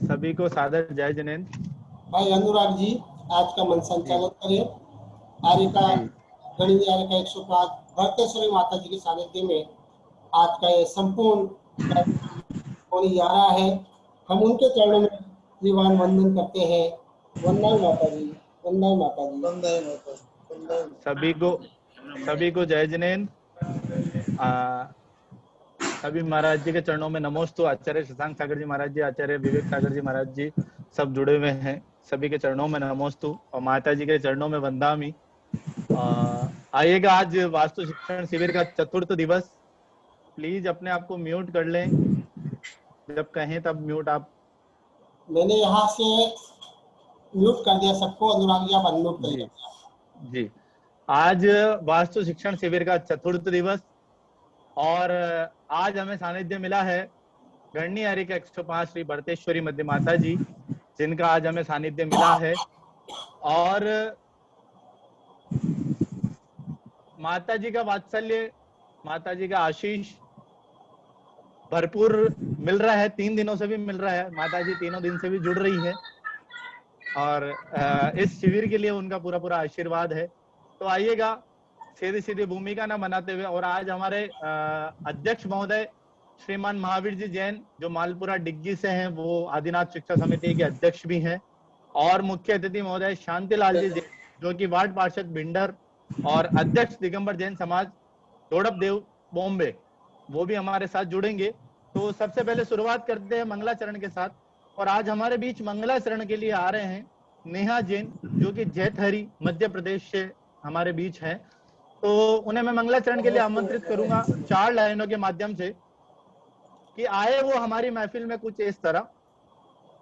सभी को सादर जय जिनेन्द्र। भाई अनुराग जी आज का मन संचालन करें। आर्य का गणित आर्य का 105 भक्तेश्वरी माता जी के सानिध्य में आज का ये संपूर्ण होने जा रहा है। हम उनके चरणों में दीवान वंदन करते हैं। वंदन माता जी, वंदन माता जी, वंदन माता जी। सभी को जय जिनेन्द्र। सभी महाराज जी के चरणों में नमोस्तु। आचार्य शशांक सागर जी महाराज जी, आचार्य विवेक सागर जी महाराज जी सब जुड़े हुए हैं। सभी के चरणों में नमोस्तु और माता जी के चरणों में वंदामि। आइएगा, आज वास्तु शिक्षण शिविर का 4th दिवस। प्लीज अपने आप को म्यूट कर लें, जब कहें तब म्यूट आप। मैंने यहाँ से म्यूट कर दिया सबको। अनुराग जी आप अनम्यूट कर जी जी। आज वास्तु शिक्षण शिविर का 4th दिवस और आज हमें सानिध्य मिला है गणनी आर्य के 105 श्री भरतेश्वरी मध्य माता जी, जिनका आज हमें सानिध्य मिला है। और माता जी का वात्सल्य, माता जी का आशीष भरपूर मिल रहा है। 3 दिनों से भी मिल रहा है। माता जी तीनों दिन से भी जुड़ रही है और इस शिविर के लिए उनका पूरा पूरा आशीर्वाद है। तो आइएगा, सीधी सीधी भूमिका ना बनाते हुए। और आज हमारे अध्यक्ष महोदय श्रीमान महावीर जी जैन, जो मालपुरा डिग्गी से हैं, वो आदिनाथ शिक्षा समिति के अध्यक्ष भी हैं। और मुख्य अतिथि महोदय शांतिलाल जी जैन, जो कि वार्ड पार्षद भिंडर और अध्यक्ष दिगंबर जैन समाज दोड़पदेव बॉम्बे, वो भी हमारे साथ जुड़ेंगे। तो सबसे पहले शुरुआत करते हैं मंगलाचरण के साथ। और आज हमारे बीच मंगलाचरण के लिए आ रहे हैं नेहा जैन, जो कि जैतहरी मध्य प्रदेश से हमारे बीच हैं। तो उन्हें मैं मंगलाचरण के लिए आमंत्रित करूंगा 4 लाइनों के माध्यम से कि आए वो हमारी महफिल में कुछ इस तरह,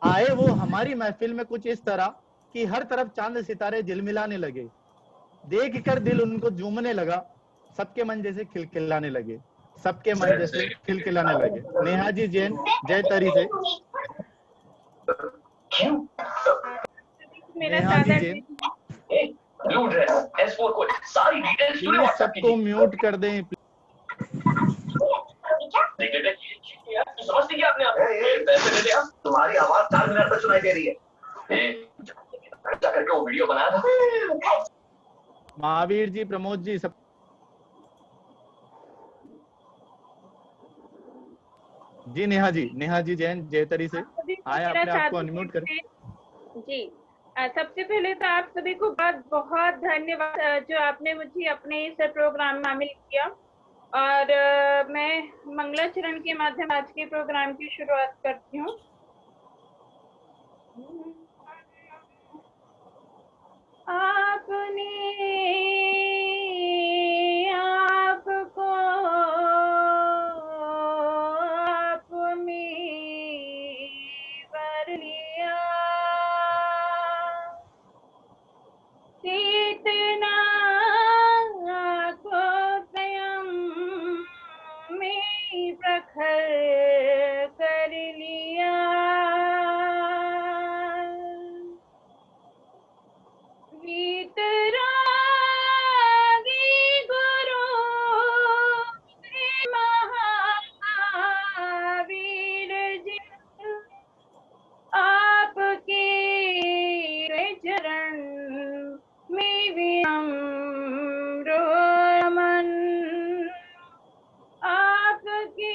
आए वो हमारी महफिल में कुछ इस तरह कि हर तरफ चांद सितारे झिलमिलाने लगे, देख कर दिल उनको झूमने लगा, सबके मन जैसे खिलखिलाने लगे, सबके मन जैसे खिलखिलाने लगे। नेहा जी जैन जयतहरी से। नेहा जी जैन, प्लीज सबको म्यूट कर दें। समझती क्या आपने? पैसे दे दिया, तुम्हारी आवाज 4 मिनट तक सुनाई दे रही है। करके वो वीडियो बनाया था। महावीर जी, प्रमोद जी, सब। जी नेहा जी जैन जयतहरी से आए, अपने आपको अनम्यूट करें। जी, सबसे पहले तो आप सभी को बहुत बहुत धन्यवाद जो आपने मुझे अपने इस प्रोग्राम में शामिल किया। और मैं मंगलाचरण के माध्यम आज के प्रोग्राम की शुरुआत करती हूँ। आपने आपको आप में वर लिया, चेतना को स्वयं में प्रखर कर लिया, वीतरागी गुरु महावीर जी, आपके चरण में विनम्र नमन, आपके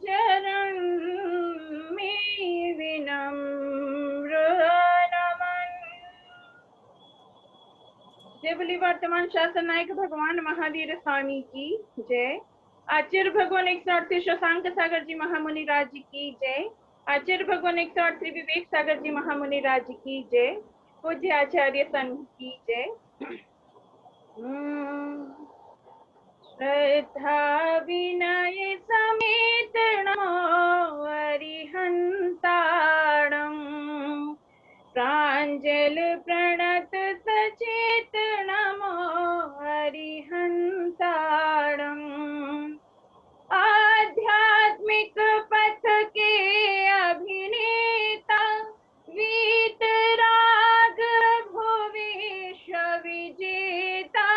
चरण में विनम्र नमन। जय बोली वर्तमान शासन नायक भगवान महावीर स्वामी की जय। आचार्य भगवान 108 शशांक सागर जी महामुनि राज की जय। आचार्य भगवान 108 विवेक सागर जी महामुनि राज की जय। पूज्य आचार्य संघ की जय। श्रद्धा विनय समेत नमो अरिहंताणं, प्रांजल प्रणत सचेत नमो अरिहंताणं, आध्यात्मिक पथ के अभिनेता, वीतराग भुवेश विजेता,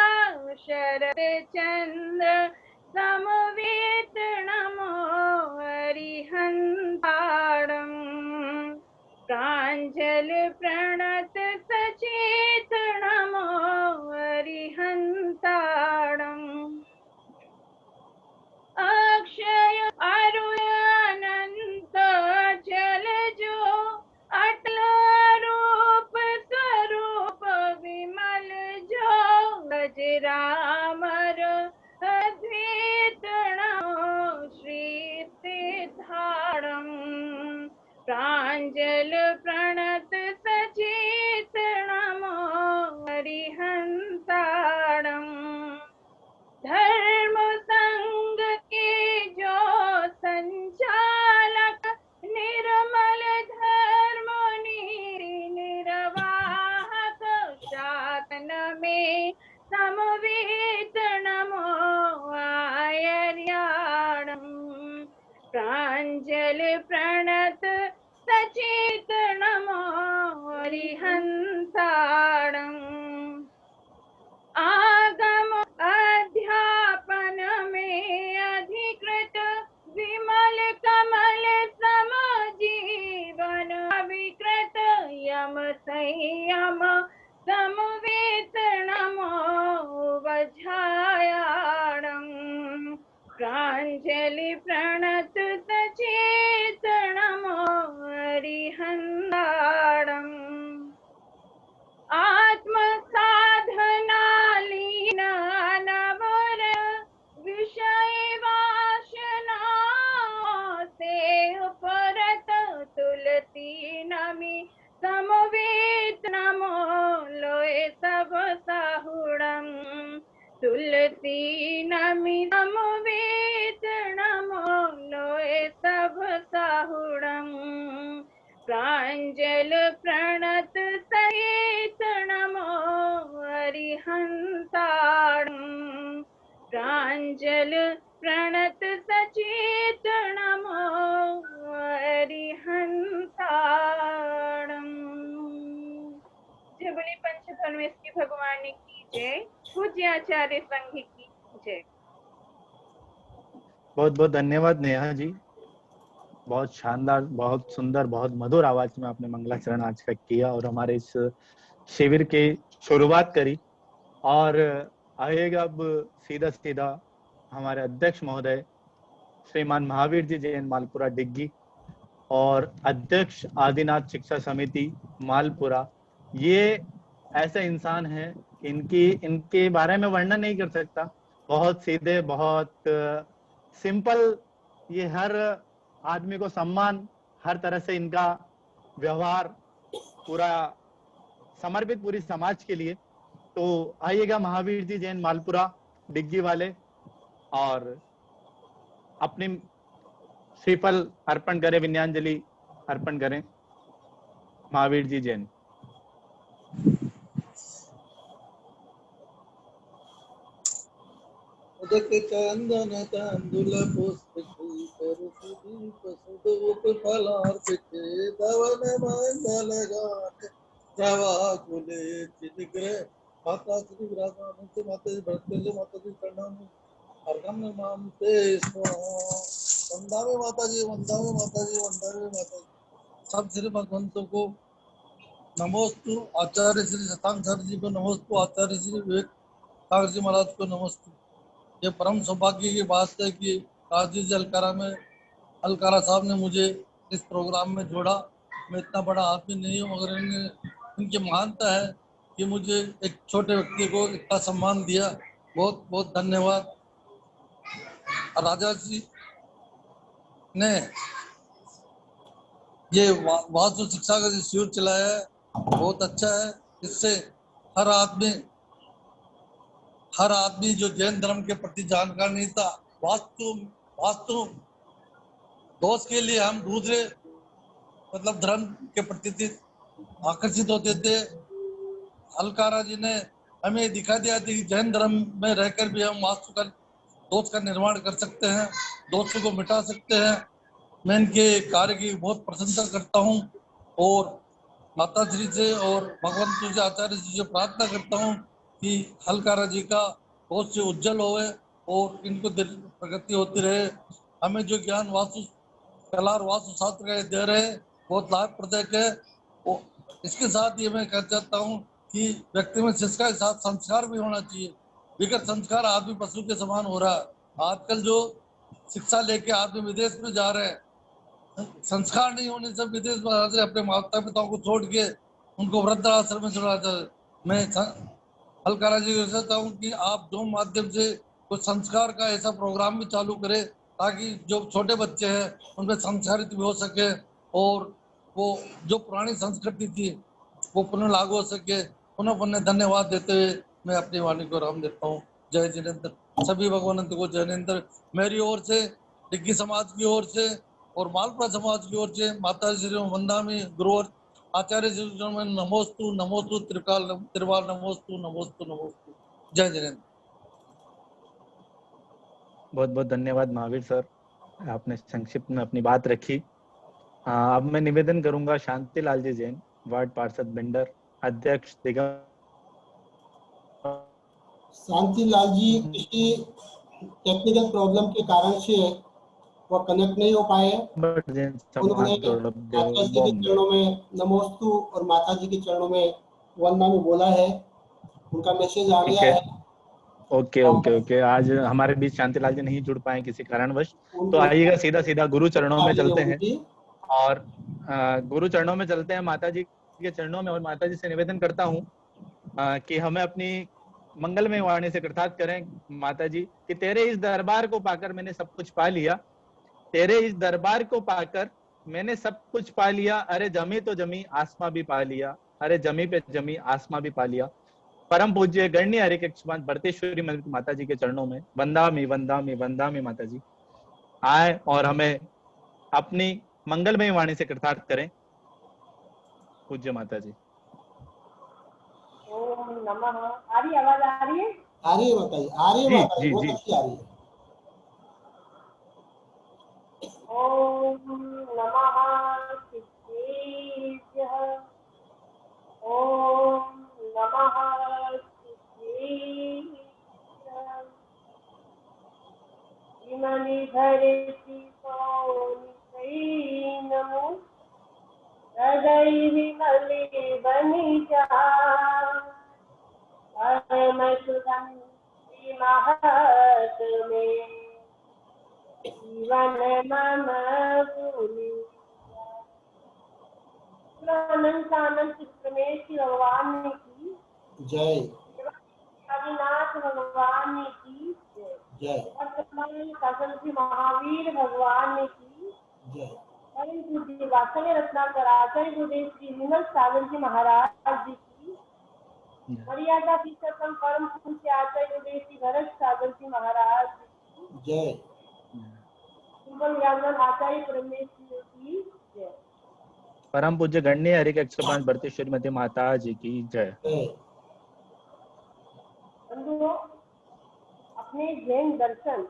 शरद चंद्र समवेत नमो अरिहंताणं। प्रणत सचेत नमो अरिहंताणम् अक्षय अरुणअनंत जलजो अटल रूप स्वरूप विमल जो अजरामर अद्वैत नमो श्री सिद्धारणम् प्रांजल प्रणत सचेत नमो अरिहंताणम् धर्म संग के जो संचालक निर्मल धर्म निर्वाहक शासन में समवेत नमो आयर्याणम् प्रांजल प्रणत सचेत नमो अरिहंताणम् आगम अध्यापन में अधिकृत विमल कमल सम जीवन विकृत यम संयम समवेत नमो वज्रायाणम् प्रांजलि प्रणत सचेत नमो अरिहंताणम् आत्म साधना लीन नवर विषय वासना से उपरत तुलसी नमी समवेत नमो लोए सब साहुणम् तुलसी नमी समवेत नमो लोए सब साहुणम् प्रांजल प्रणत सहित नमो अरिहंताणम् प्रांजल प्रणत सचेत नमो अरिहंताणम्। जय बोले पंचधर्मेश्वरी भगवान की जय। पूज्य आचार्य संघ की जय। बहुत बहुत धन्यवाद नेहा जी, बहुत शानदार, बहुत सुंदर, बहुत मधुर आवाज में आपने मंगलाचरण आज का किया और हमारे इस शिविर की शुरुआत करी। और आएगा अब सीधा सीधा हमारे अध्यक्ष महोदय श्रीमान महावीर जी जैन मालपुरा डिग्गी और अध्यक्ष आदिनाथ शिक्षा समिति मालपुरा। ये ऐसे इंसान हैं इनके बारे में वर्णन नहीं कर सकता। बहुत सीधे, बहुत सिंपल, ये हर आदमी को सम्मान, हर तरह से इनका व्यवहार पूरा समर्पित पूरी समाज के लिए। तो आइएगा महावीर जी जैन मालपुरा डिग्गी वाले और अपनी श्रीफल अर्पण करें, विन्यांजलि अर्पण करें। महावीर जी जैन। चंदन तंदुल पुष्प धवन मंगल गान प्रवाकुले चिनिग्रह माता श्री विराजमान माता जी भक्तों माता जी प्रणाम अर्घम नाम ते वंदावे माता जी वंदावे माता जी वंदावे माता जी। सब श्री भगवंतों को नमोस्तु, आचार्य श्री शतांग सर जी को नमोस्तु, आचार्य श्री विवेक सागर जी महाराज को नमोस्तु। ये परम सौभाग्य की बात है कि राजीव जी अलकारा साहब ने मुझे इस प्रोग्राम में जोड़ा। मैं इतना बड़ा आदमी नहीं हूँ, मगर इनकी महानता है कि मुझे एक छोटे व्यक्ति को इतना सम्मान दिया। बहुत बहुत धन्यवाद। राजा जी ने ये वास्तु शिक्षा का शिविर चलाया है, बहुत अच्छा है। इससे हर आदमी जो जैन धर्म के प्रति जानकार नहीं था, वास्तु दोष के लिए हम दूसरे मतलब धर्म के प्रति आकर्षित होते थे। अलकारा जी ने हमें दिखा दिया था कि जैन धर्म में रहकर भी हम वास्तु का दोष का निर्माण कर सकते हैं, दोषों को मिटा सकते हैं। मैं इनके कार्य की बहुत प्रशंसा करता हूँ और माता श्री से और भगवंत से आचार्य जी से प्रार्थना करता हूँ कि अलकारा जी का बहुत से उज्जवल होवे और इनको प्रगति होती रहे। हमें जो ज्ञान वास्तु कला और वास्तु शास्त्र का दे रहे बहुत लाभप्रदायक है। इसके साथ ये मैं कहना चाहता हूँ कि व्यक्ति में शिक्षा के साथ संस्कार भी होना चाहिए। बिगड़ संस्कार आदमी पशु के समान हो रहा है। आजकल जो शिक्षा लेके आदमी विदेश में जा रहे हैं, संस्कार नहीं होने से विदेश में आते अपने माता पिताओं को छोड़ के उनको वृद्ध आश्रम में चला जाता है। मैं हलकारा जी को चाहता हूँ कि आप जो माध्यम से कुछ संस्कार का ऐसा प्रोग्राम भी चालू करें ताकि जो छोटे बच्चे हैं उनमें संस्कारित भी हो सके और वो जो पुरानी संस्कृति थी वो पुनः लागू हो सके। पुनः धन्यवाद देते हुए मैं अपनी वाणी को राम देता हूँ। जय जिनेन्द्र। सभी भगवानंत को जय जिनेन्द्र। मेरी ओर से, डिग्गी समाज की ओर से और मालपुरा समाज की ओर से माता श्री वंदामी गुरु आचार्य जी में नमोस्तु नमोस्तु त्रिकाल त्रिवाल नमोस्तु नमोस्तु नमोस्तु। जय जिनेन्द्र। बहुत बहुत धन्यवाद महावीर सर, आपने संक्षिप्त में अपनी बात रखी। अब मैं निवेदन करूंगा शांतिलाल जी जैन, वार्ड पार्षद भिंडर, अध्यक्ष दिगम। शांतिलाल जी किसी टेक्निकल प्रॉब्लम के कारण से वो कनेक्ट नहीं हो पाए। उन्होंने माता जी के चरणों में नमोस्तु और माता जी के चरणों में वंदना में बोला है, उनका मैसेज आ गया है। Okay okay okay. आज हमारे बीच शांतिलाल जी नहीं जुड़ पाए किसी कारणवश, तो आइएगा सीधा सीधा गुरु चरणों में चलते हैं और गुरु चरणों में चलते हैं, माता जी के चरणों में। और माता जी से निवेदन करता हूँ कि हमें अपनी मंगलमय वाणी से कृतार्थ करें माता जी कि तेरे इस दरबार को पाकर मैंने सब कुछ पा लिया, तेरे इस दरबार को पाकर मैंने सब कुछ पा लिया। अरे जमी तो जमी आसमां भी पा लिया, अरे जमी पे जमी आसमां भी पा लिया। परम पूज्य गण्य हरि के भरतेश्वरी माता जी के चरणों में वंदामी वंदामी वंदामी माता जी आए और हमें अपनी मंगलमय वाणी से कृतार्थ करें। पूज्य माता जी। ओम नमः। आ रही आवाज आ रही है? आ रही है माता जी, आ रही है माता जी, बहुत अच्छी आ रही है। ओम नमः शिवेभ्यः। ओम नमः शिवेभ्यः। इमनि धरति सोनिकै नमो हृदय विमले बनि जा परम सुगंधि महत में जीवन मम भूमि। अनंत अनंत परमेश्वर भगवान की जय। आदिनाथ भगवान की जय। वर्तमान शासन श्री महावीर भगवान की जय। परम पूज्य वात्सल्य रत्नाकर आचार्य गुरुदेव श्री विमल सागर जी महाराज जी की मर्यादा पुरुषोत्तम परम पूज्य आचार्य गुरुदेव श्री भरत सागर जी महाराज जी की जय। सुबल ज्ञानन आचार्य परमेश्वर की जय। परम पूज्य गण्य हरि के 105 भरतेश्वरी मती माता जी की जय। बंधुओं, अपने जैन दर्शन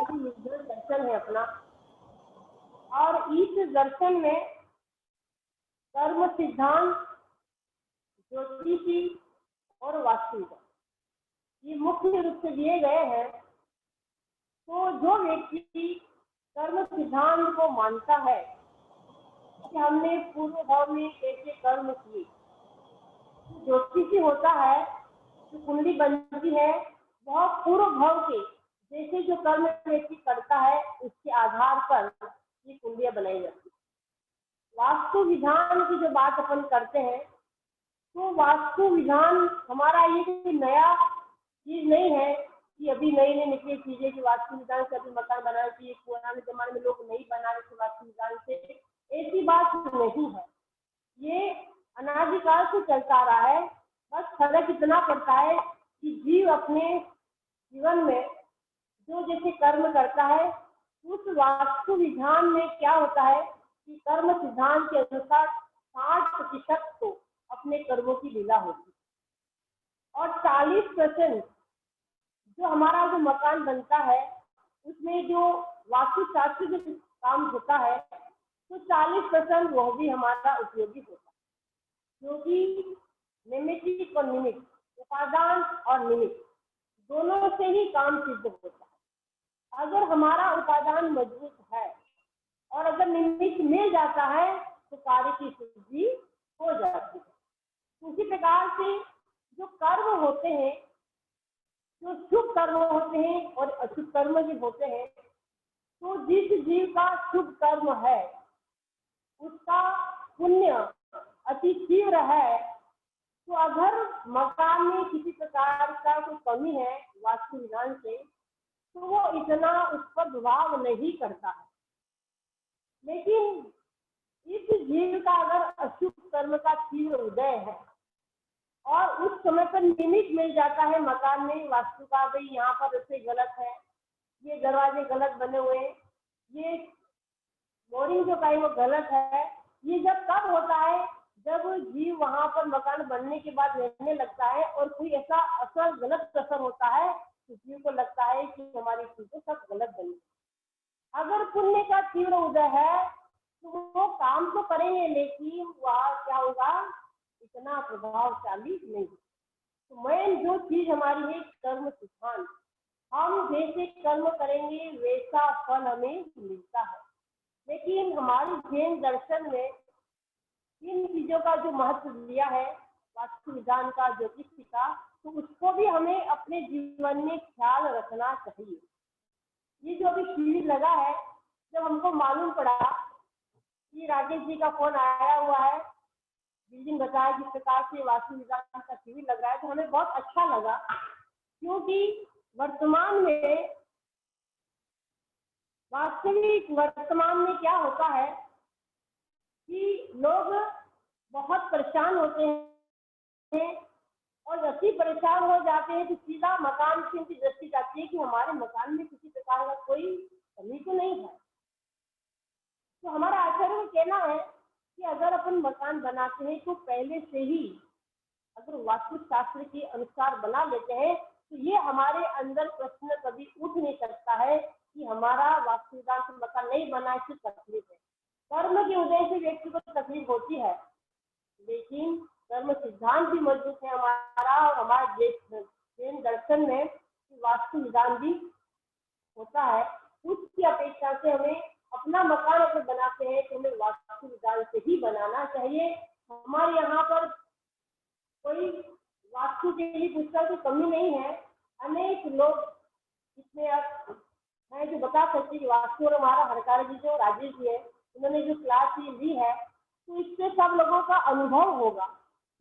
दर्शन है अपना, और इस दर्शन में कर्म सिद्धांत, ज्योतिषी और वास्तुविज्ञान ये मुख्य रूप से दिए गए हैं। तो जो व्यक्ति कर्म सिद्धांत को मानता है कि हमने पूर्व भाव में कैसे कर्म किए, ज्योतिषी होता है जो कुंडली बनती है वह पूर्व भाव के जैसे जो कर्म व्यक्ति करता है उसके आधार पर ये कुंडलियां बनाई जाती है। वास्तु विधान की जो बात अपन करते हैं तो वास्तु विधान हमारा ये नया चीज नहीं है कि अभी नई नई निकली चीजें कि वास्तु विधान से अभी मकान बनाना चाहिए, पुराने जमाने में लोग नहीं बना रहे थे वास्तु विधान से, ऐसी बात नहीं है। ये अनादिकाल से चलता आ रहा है। बस फर्क इतना पड़ता है कि जीव अपने जीवन में जो जैसे कर्म करता है उस वास्तु विधान में क्या होता है कि कर्म सिद्धांत के अनुसार 60% तो अपने कर्मों की लीला होती है और 40% जो हमारा जो मकान बनता है उसमें जो वास्तुशास्त्र जो काम होता है तो 40% वह भी हमारा उपयोगी होता है, क्योंकि निमित्त और निमित्त, उपादान और निमित्त दोनों से ही काम सिद्ध होता है। अगर हमारा उपादान मजबूत है और अगर निमित्त मिल जाता है तो कार्य की सिद्धि हो जाती है। उसी प्रकार से जो कर्म होते हैं, जो शुभ कर्म होते हैं और अशुभ कर्म भी होते हैं, तो जिस जीव का शुभ कर्म है उसका पुण्य अति तीव्र है। तो अगर मकान में किसी प्रकार का कोई कमी है वास्तु विधान से, तो वो इतना उस पर प्रभाव नहीं करता है। लेकिन इस जीव का अगर अशुभ कर्म का तीव्र उदय है और उस समय पर निमित्त मिल जाता है मकान में वास्तु का, भाई यहाँ पर रस्ते गलत है, ये दरवाजे गलत बने हुए हैं, ये बोरिंग जो का है वो गलत है, ये जब कब होता है, जब जीव वहां पर मकान बनने के बाद रहने लगता है और कोई ऐसा असर गलत असर होता है तो जीव को लगता है कि हमारी चीजें सब गलत बनी। अगर पुण्य का तीव्र उदय है तो वो काम तो करेंगे, लेकिन वह क्या होगा, इतना प्रभावशाली नहीं। तो मेन जो चीज हमारी है कर्म सिद्धांत, हम जैसे कर्म करेंगे वैसा फल हमें मिलता है। लेकिन हमारे जैन दर्शन में इन चीजों का जो महत्व दिया है, वास्तु विधान का, ज्योतिष का, तो उसको भी हमें अपने जीवन में ख्याल रखना चाहिए। ये जो अभी शिविर लगा है, जब हमको मालूम पड़ा कि राजेश जी का फोन आया हुआ है, जिस दिन बताया जिस प्रकार से वास्तु विधान का शिविर लग रहा है, तो हमें बहुत अच्छा लगा। क्योंकि वर्तमान में क्या होता है कि लोग बहुत परेशान होते हैं और अति परेशान हो जाते हैं तो सीधा मकान की उनकी दृष्टि जाती है कि हमारे मकान में किसी प्रकार का कोई कमी तो नहीं है। तो हमारा आचार्य का कहना है कि अगर अपन मकान बनाते हैं तो पहले से ही अगर वास्तु शास्त्र के अनुसार बना लेते हैं तो ये हमारे अंदर प्रश्न कभी उठ नहीं सकता है कि हमारा वास्तु विधान से मकान नहीं बना, इससे तकलीफ है। कर्म के उदय से व्यक्ति को तकलीफ होती है, लेकिन कर्म सिद्धांत भी मजबूत है हमारा, और हमारे जैन दर्शन में वास्तु विधान भी होता है। उसकी अपेक्षा से हमें अपना मकान अगर बनाते हैं तो हमें वास्तु विधान से ही बनाना चाहिए। हमारे यहाँ पर कोई वास्तु के लिए पुस्तक की कमी नहीं है। अनेक लोग इसमें हैं जो बता सकते हैं कि वास्तु, और हमारा हरकार जी जो राजेश जी है, उन्होंने जो क्लास ली है, तो इससे सब लोगों का अनुभव होगा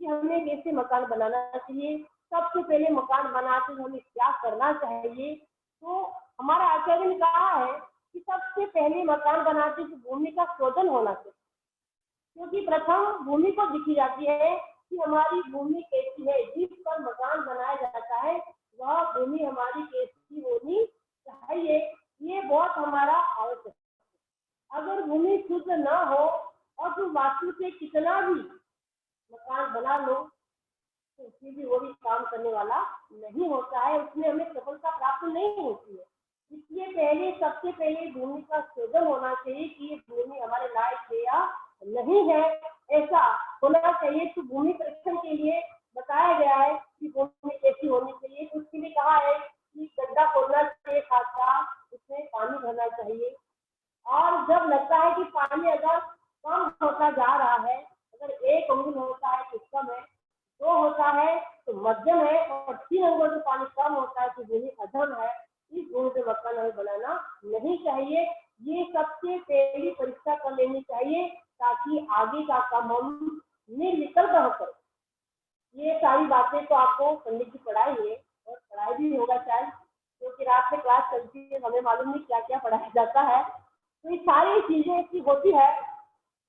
कि हमें कैसे मकान बनाना चाहिए, सबसे पहले मकान बनाते हमें क्या करना चाहिए। तो हमारा आचार्य ने कहा है कि सबसे पहले मकान बनाते तो भूमि का शोधन होना चाहिए, क्योंकि प्रथम भूमि को दिखी जाती है कि हमारी भूमि कैसी है। जिस पर मकान बनाया जाता है वह भूमि हमारी कैसी होनी चाहिए, ये बहुत हमारा आवश्यक है। अगर भूमि शुद्ध न हो और तुम वास्तु से कितना भी मकान बना लो तो उसमें भी वो भी काम करने वाला नहीं होता है, उसमें हमें सफलता प्राप्त नहीं होती है। इसलिए सबसे पहले भूमि का शोधन होना चाहिए कि ये भूमि हमारे लायक है या नहीं है, ऐसा होना चाहिए। तो भूमि परीक्षण के लिए बताया गया है कि भूमि कैसी होनी चाहिए। उसके लिए कहा है कि गड्ढा खोदना चाहिए, खाद उसमें पानी भरना चाहिए, और जब लगता है कि पानी अगर कम होता जा रहा है, अगर 1 अंगुल होता है तो कम है, 2 होता है तो मध्यम है, और 3 अंगुल से पानी कम होता है तो भूमि अधम है, इस भूमि पे मकान हमें बनाना नहीं चाहिए। ये सबसे पहली परीक्षा कर लेनी चाहिए ताकि आगे का काम हम निर्विकल्प होकर। ये सारी बातें तो आपको पंडित जी पढ़ाई है और पढ़ाई भी होगा शायद, क्योंकि रात में क्लास चलती है, हमें मालूम नहीं क्या क्या पढ़ाया जाता है। तो ये सारी चीजें ऐसी होती है।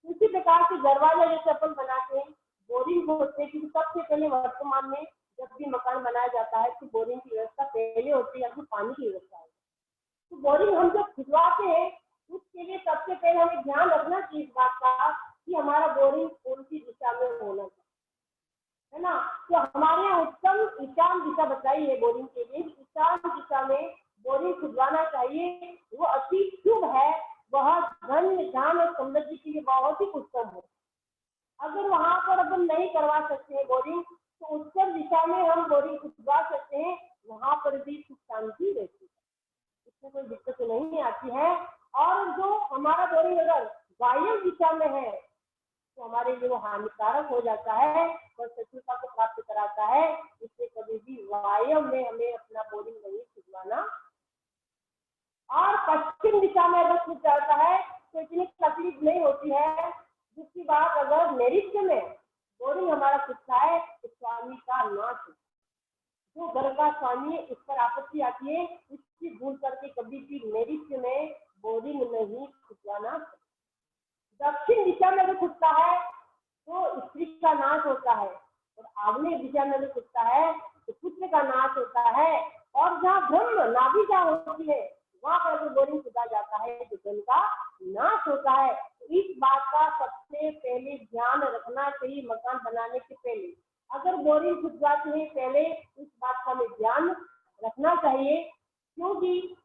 उसी प्रकार से दरवाजा जैसे अपन बनाते हैं, बोरिंग होते हैं, क्योंकि सबसे पहले वर्तमान में जब भी मकान बनाया जाता है तो बोरिंग की व्यवस्था पहले होती है या फिर पानी की व्यवस्था होती है। तो बोरिंग हम जब खुदवाते हैं उसके लिए सबसे पहले हमें ध्यान रखना चाहिए इस बात का कि हमारा बोरिंग कौन सी दिशा में होना चाहिए, है ना। तो हमारे यहाँ उत्तम ईशान दिशा बताई है बोरिंग के लिए। ईशान दिशा में बोरिंग खुदवाना चाहिए, वो अति शुभ है, वह धन धान और समृद्धि के लिए बहुत ही उत्तम है। अगर वहां पर अपन नहीं करवा सकते हैं बोरिंग, तो उत्तर दिशा में हम बोरिंग खुदवा सकते हैं, वहां पर भी सुख शांति रहती है, इसमें कोई दिक्कत नहीं आती है। और जो हमारा बोरिंग अगर वायव्य दिशा में है तो हमारे लिए वो हानिकारक हो जाता है और शत्रुता को प्राप्त कराता है। इसलिए कभी भी वायव्य में हमें अपना बोरिंग नहीं खुदवाना। और पश्चिम दिशा में अगर खुद जाता है तो इतनी तकलीफ नहीं होती है। दूसरी बात, अगर नैऋत्य में बोरिंग हमारा खुदता है तो स्वामी का नाश, जो घर का स्वामी है उस पर आपत्ति आती है, उसकी भूल करके कभी भी नैऋत्य में बोरिंग नहीं खुदवाना। दक्षिण दिशा में अगर खुदता है तो स्त्री का नाश होता है, और आग्नेय दिशा में अगर खुदता है तो पुत्र का नाश होता है। और जहाँ ब्रह्म नाभि जहाँ होती है वहां पर अगर बोरिंग खुदा जाता है तो धन का नाश होता है। इस बात का सबसे पहले ध्यान रखना चाहिए मकान बनाने से पहले। अगर बोरिंग खुदवाते हैं पहले इस बात का हमें ध्यान रखना चाहिए, क्योंकि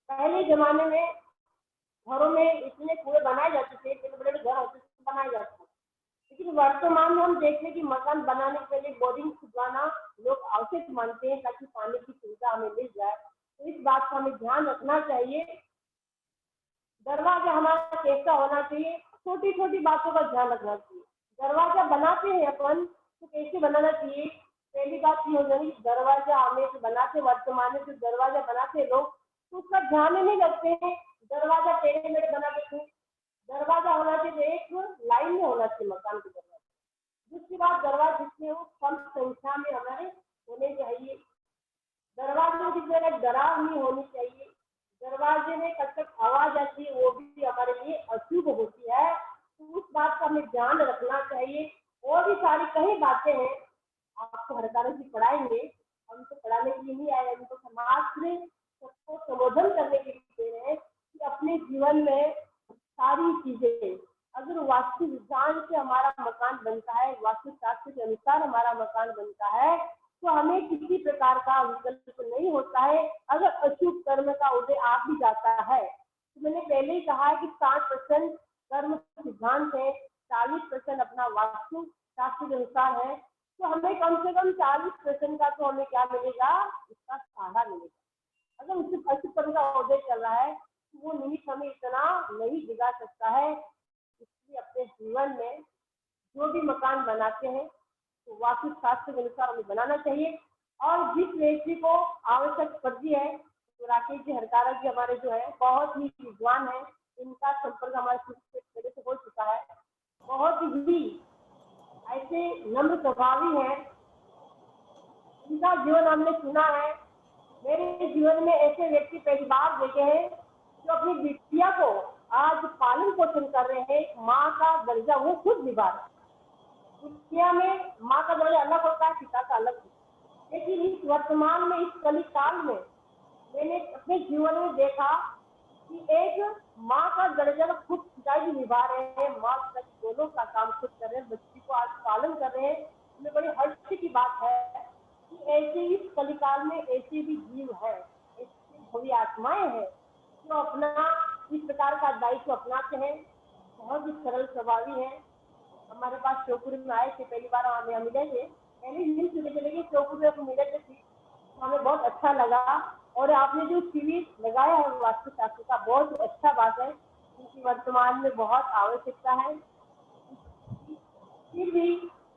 पहले जमाने में घरों में इतने कुएं बनाए जाते थे, बड़े बड़े घर होते थे बनाए जाते थे, लेकिन वर्तमान में हम देखते हैं कि मकान बनाने के लिए बोरिंग खुदवाना लोग आवश्यक मानते हैं ताकि पानी की सुविधा हमें मिल जाए। तो इस बात का हमें ध्यान रखना चाहिए। दरवाजा हमारा कैसा होना चाहिए, छोटी छोटी बातों का ध्यान रखना चाहिए। दरवाजा बनाते हैं अपन तो कैसे बनाना चाहिए। पहली बात ये हो जाएगी, दरवाजा हमें बनाते वर्तमान में जो दरवाजा बनाते लोग तो उसका ध्यान नहीं रखते हैं, दरवाजा टेढ़े मेढ़े बना देते हैं। दरवाजा होना चाहिए एक लाइन में होना चाहिए मकान के दरवाजा। दूसरी बात, दरवाजे जितने हो कम संख्या में हमारे होने चाहिए। दरवाजे की जगह दरार नहीं होनी चाहिए। दरवाजे में कब तक आवाज आती है वो भी हमारे लिए अशुभ होती है, तो उस बात का हमें ध्यान रखना चाहिए। और भी सारी कई बातें हैं, आपको हर कारण से पढ़ाएंगे, हम तो पढ़ाने के लिए नहीं आए, हम तो समाज में सबको संबोधन करने के लिए दे रहे हैं कि अपने जीवन में सारी चीजें अगर वास्तु विज्ञान से हमारा मकान बनता है, वास्तु शास्त्र के अनुसार हमारा मकान बनता है, तो हमें किसी प्रकार का विकल्प नहीं होता है। अगर अशुभ कर्म का उदय आ भी जाता है तो मैंने पहले ही कहा है कि 60% कर्म सिद्धांत है, 40% अपना वास्तु शास्त्र के अनुसार है, तो हमें कम से कम 40% का तो हमें क्या मिलेगा, इसका सहारा मिलेगा। अगर उससे अशुभ कर्म का उदय चल रहा है तो वो निमित्त हमें इतना नहीं बिगाड़ सकता है। इसलिए अपने जीवन में जो भी मकान बनाते हैं तो वास्तु शास्त्र के अनुसार हमें बनाना चाहिए। और जिस व्यक्ति को आवश्यक पड़ती है, तो राकेश जी हरकारा जी हमारे जो है बहुत ही विद्वान है, इनका संपर्क हमारे पहले से हो चुका है। बहुत ही ऐसे नम्र स्वभावी है, इनका जीवन हमने सुना है। मेरे जीवन में ऐसे व्यक्ति पहली बार देखे हैं जो अपनी बिटिया को आज पालन पोषण कर रहे हैं, माँ का दर्जा वो खुद निभा रहे हैं। दुनिया में माँ का दर्जा अलग होता है, पिता का अलग होता है, लेकिन इस वर्तमान में इस कली काल में मैंने अपने जीवन में देखा कि एक माँ का दर्जा खुद पिताजी निभा रहे हैं, माँ पिता दोनों का काम खुद कर रहे हैं, बच्ची को आज पालन कर रहे हैं। इसमें बड़ी हर्ष की बात है कि ऐसे इस कलिकाल में ऐसे भी जीव है, ऐसी भव्य आत्माएं हैं जो अपना इस प्रकार का दायित्व अपनाते हैं। बहुत ही सरल स्वभावी है। हमारे पास श्योपुर में आए थे, पहली बार हमें मिले थे, पहले दिन चले चले गए, श्योपुर में मिले थे, हमें बहुत अच्छा लगा। और आपने जो शिविर लगाया है वास्तु शास्त्र का, बहुत अच्छा बात है, क्योंकि वर्तमान में बहुत आवश्यकता है। फिर भी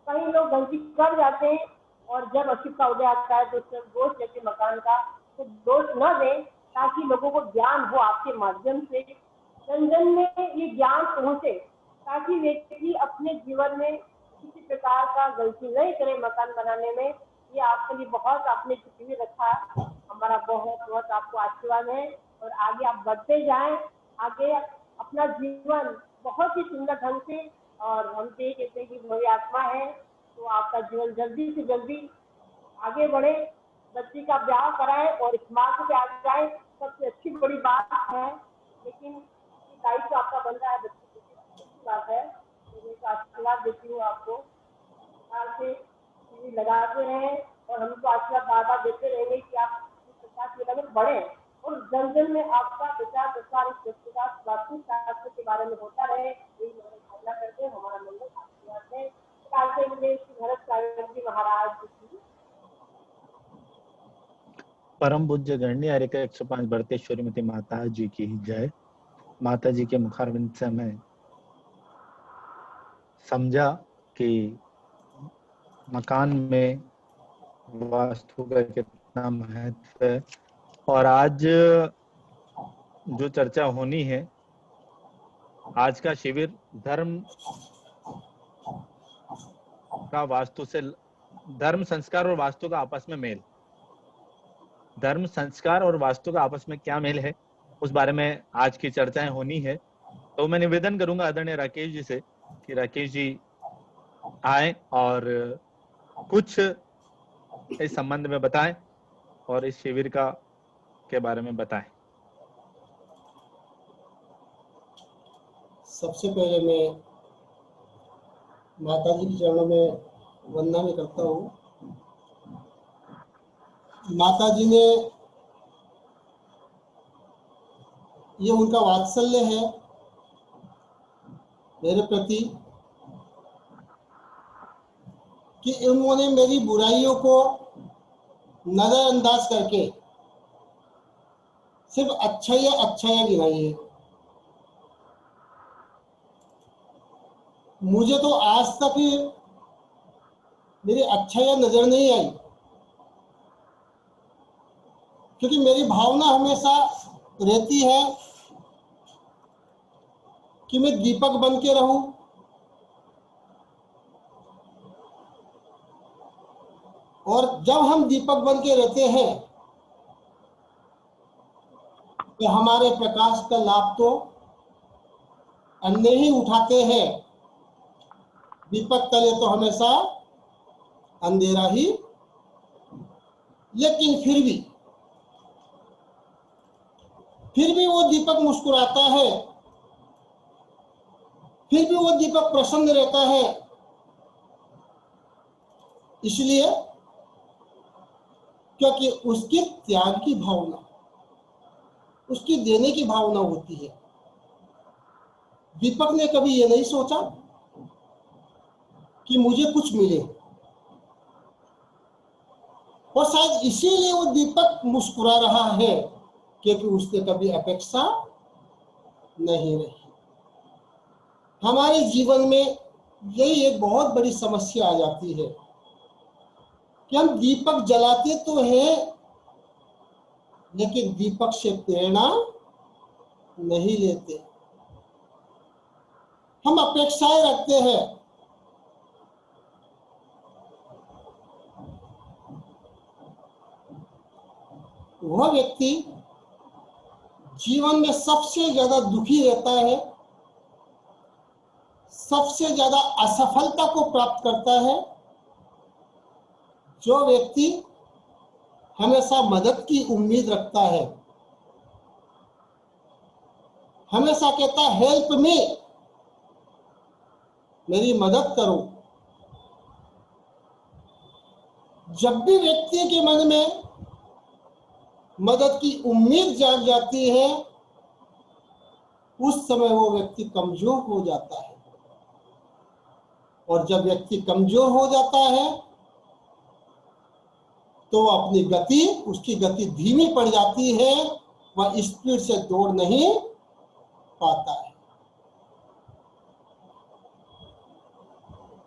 कई लोग गलती कर जाते हैं और जब अशुभ का उदय आता है तो उसमें दोष देते मकान का, तो दोष न दें ताकि लोगों को ज्ञान हो आपके माध्यम से, जन जन में ये ज्ञान पहुंचे, ताकि व्यक्ति अपने जीवन में किसी प्रकार का गलती नहीं करे मकान बनाने में। ये आपके लिए बहुत आपने शिविर रखा, हमारा बहुत बहुत आपको आशीर्वाद है और आगे आप बढ़ते जाएं, आगे अपना जीवन बहुत ही सुंदर ढंग से, और हम तो ये कहते हैं कि भव्य आत्मा है तो आपका जीवन जल्दी से जल्दी आगे बढ़े, बच्ची का ब्याह कराए और इस मार्ग पे आ जाए, सबसे अच्छी बड़ी बात है। लेकिन दायित्व आपका बन रहा है, बच्ची की बात है, तो मैं आशीर्वाद देती हूँ आपको, से लगाते रहें और हमको आशीर्वाद बार बार देते रहेंगे कि आप प्रचार में बढ़े और जन जन में आपका प्रचार प्रसार इस वास्तु शास्त्र के बारे में होता रहे, यही भावना करते हैं। हमारा मंगल आशीर्वाद है। भरत सागर जी महाराज जी, परम पूज्य गणनीय हरिका 105 भरतेश्वरी मती माता जी की जय। माता जी के मुखारविंद से हमें समझा कि मकान में वास्तु का कितना महत्व है। और आज जो चर्चा होनी है, आज का शिविर धर्म का वास्तु से, धर्म संस्कार और वास्तु का आपस में मेल, धर्म संस्कार और वास्तु का आपस में क्या मेल है, उस बारे में आज की चर्चाएं होनी है। तो मैं निवेदन करूंगा आदरणीय राकेश जी से कि राकेश जी आए और कुछ इस संबंध में बताएं और इस शिविर का के बारे में बताएं। सबसे पहले मैं माता जी के चरणों में वंदना भी करता हूँ। माता जी ने, ये उनका वात्सल्य है मेरे प्रति कि उन्होंने मेरी बुराइयों को नजरअंदाज करके सिर्फ अच्छाइयाँ गिनाई है। मुझे तो आज तक मेरी अच्छाइयाँ नजर नहीं आई, क्योंकि मेरी भावना हमेशा रहती है कि मैं दीपक बन के रहूं, और जब हम दीपक बन के रहते हैं तो हमारे प्रकाश का लाभ तो अन्य ही उठाते हैं। दीपक तले तो हमेशा अंधेरा ही, लेकिन फिर भी वो दीपक मुस्कुराता है, फिर भी वो दीपक प्रसन्न रहता है। इसलिए क्योंकि उसकी त्याग की भावना, उसकी देने की भावना होती है। दीपक ने कभी ये नहीं सोचा कि मुझे कुछ मिले, और शायद इसीलिए वो दीपक मुस्कुरा रहा है, क्योंकि उसने कभी अपेक्षा नहीं रही। हमारे जीवन में यही एक बहुत बड़ी समस्या आ जाती है कि हम दीपक जलाते तो हैं, लेकिन दीपक से प्रेरणा नहीं लेते। हम अपेक्षाएं रखते हैं। वह व्यक्ति जीवन में सबसे ज्यादा दुखी रहता है, सबसे ज्यादा असफलता को प्राप्त करता है, जो व्यक्ति हमेशा मदद की उम्मीद रखता है, हमेशा कहता है हेल्प मी, मेरी मदद करो। जब भी व्यक्ति के मन में मदद की उम्मीद जाग जाती है, उस समय वो व्यक्ति कमजोर हो जाता है, और जब व्यक्ति कमजोर हो जाता है तो अपनी गति, उसकी गति धीमी पड़ जाती है, वह स्पीड से दौड़ नहीं पाता है।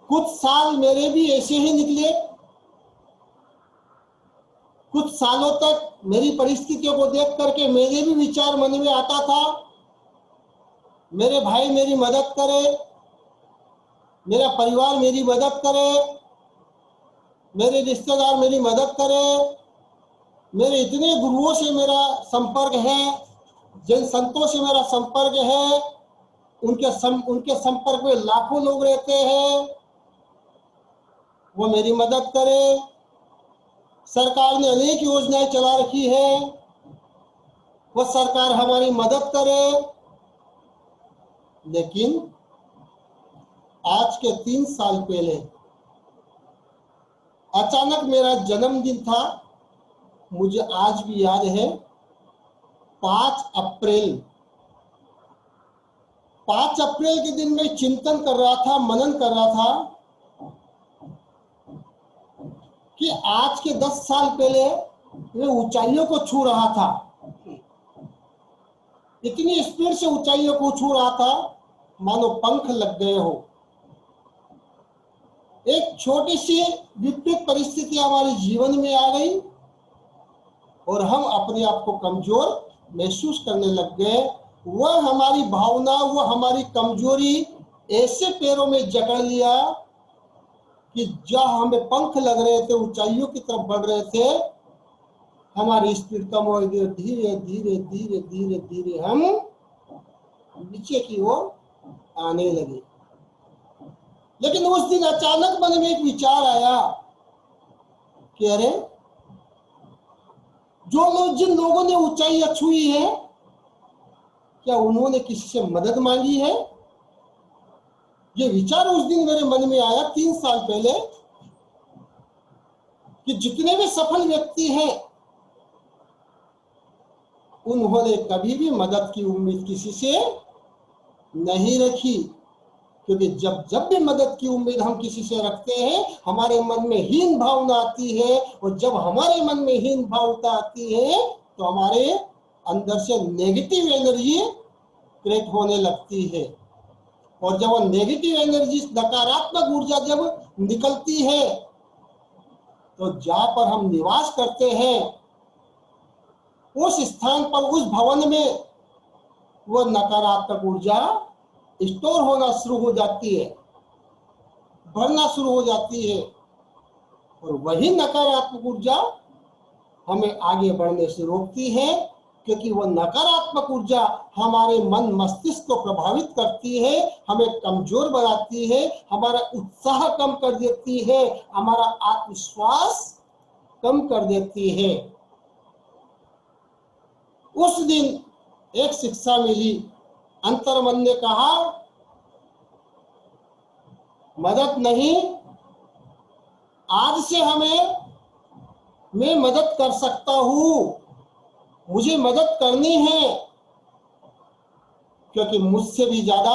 कुछ साल मेरे भी ऐसे ही निकले। कुछ सालों तक मेरी परिस्थितियों को देख करके मेरे भी विचार मन में आता था, मेरे भाई मेरी मदद करे, मेरा परिवार मेरी मदद करे, मेरे रिश्तेदार मेरी मदद करे, मेरे इतने गुरुओं से मेरा संपर्क है, जिन संतों से मेरा संपर्क है, उनके संपर्क में लाखों लोग रहते हैं, वो मेरी मदद करे। सरकार ने अनेक योजनाएं चला रखी है, वह सरकार हमारी मदद करे। लेकिन आज के 3 साल पहले अचानक मेरा जन्मदिन था, मुझे आज भी याद है, 5 अप्रैल। 5 अप्रैल के दिन मैं चिंतन कर रहा था, मनन कर रहा था कि आज के 10 साल पहले मैं ऊंचाइयों को छू रहा था, इतनी स्पीड से ऊंचाइयों को छू रहा था मानो पंख लग गए हो। एक छोटी सी विपरीत परिस्थिति हमारे जीवन में आ गई और हम अपने आप को कमजोर महसूस करने लग गए। वह हमारी भावना, वह हमारी कमजोरी ऐसे पैरों में जकड़ लिया कि जहां हमें पंख लग रहे थे, ऊंचाइयों की तरफ बढ़ रहे थे, हमारी स्पीड कम हो गई। धीरे धीरे धीरे धीरे धीरे हम नीचे की ओर आने लगे। लेकिन उस दिन अचानक मन में एक विचार आया कि अरे, जिन लोगों ने ऊंचाई छुई है, क्या उन्होंने किसी से मदद मांगी है? ये विचार उस दिन मेरे मन में आया 3 साल पहले कि जितने भी सफल व्यक्ति हैं, उन्होंने कभी भी मदद की उम्मीद किसी से नहीं रखी, क्योंकि जब भी मदद की उम्मीद हम किसी से रखते हैं, हमारे मन में हीन भावना आती है, और जब हमारे मन में हीन भावना आती है तो हमारे अंदर से नेगेटिव एनर्जी क्रिएट होने लगती है। और जब वो नेगेटिव एनर्जी, नकारात्मक ऊर्जा जब निकलती है, तो जहां पर हम निवास करते हैं, उस स्थान पर, उस भवन में वो नकारात्मक ऊर्जा स्टोर होना शुरू हो जाती है, बढ़ना शुरू हो जाती है, और वही नकारात्मक ऊर्जा हमें आगे बढ़ने से रोकती है, क्योंकि वह नकारात्मक ऊर्जा हमारे मन मस्तिष्क को प्रभावित करती है, हमें कमजोर बनाती है, हमारा उत्साह कम कर देती है, हमारा आत्मविश्वास कम कर देती है। उस दिन एक शिक्षा मिली। अंतर्मन ने कहा, मदद नहीं, आज से मैं मदद कर सकता हूं, मुझे मदद करनी है, क्योंकि मुझसे भी ज्यादा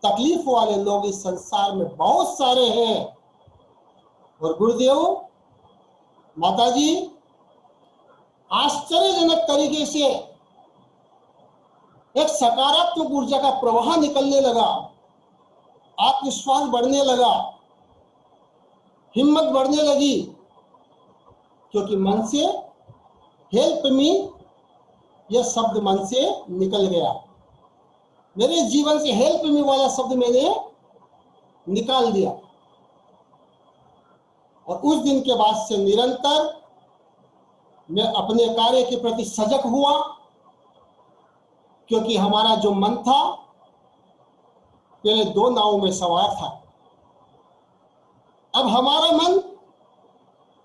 तकलीफ वाले लोग इस संसार में बहुत सारे हैं। और गुरुदेव, माताजी, आश्चर्यजनक तरीके से एक सकारात्मक ऊर्जा का प्रवाह निकलने लगा, आत्मविश्वास बढ़ने लगा, हिम्मत बढ़ने लगी, क्योंकि मन से हेल्प मी यह शब्द मन से निकल गया। मेरे जीवन से हेल्प मी वाला शब्द मैंने निकाल दिया, और उस दिन के बाद से निरंतर मैं अपने कार्य के प्रति सजग हुआ, क्योंकि हमारा जो मन था पहले 2 नावों में सवार था, अब हमारा मन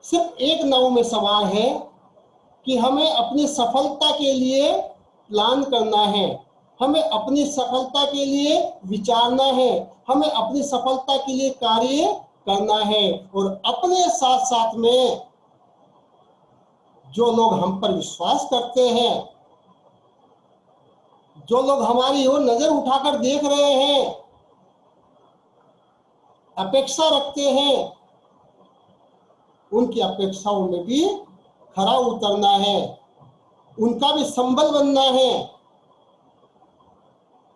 सिर्फ एक नाव में सवार है कि हमें अपनी सफलता के लिए प्लान करना है, हमें अपनी सफलता के लिए विचारना है, हमें अपनी सफलता के लिए कार्य करना है, और अपने साथ साथ में जो लोग हम पर विश्वास करते हैं, जो लोग हमारी ओर नजर उठाकर देख रहे हैं, अपेक्षा रखते हैं, उनकी अपेक्षाओं में भी खरा उतरना है, उनका भी संबल बनना है।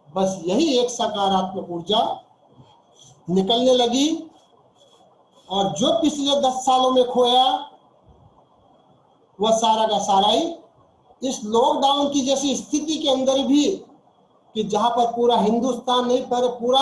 बस यही एक सकारात्मक ऊर्जा निकलने लगी, और जो पिछले 10 सालों में खोया, वह सारा का सारा ही इस लॉकडाउन की जैसी स्थिति के अंदर भी, कि जहां पर पूरा हिंदुस्तान नहीं पर पूरा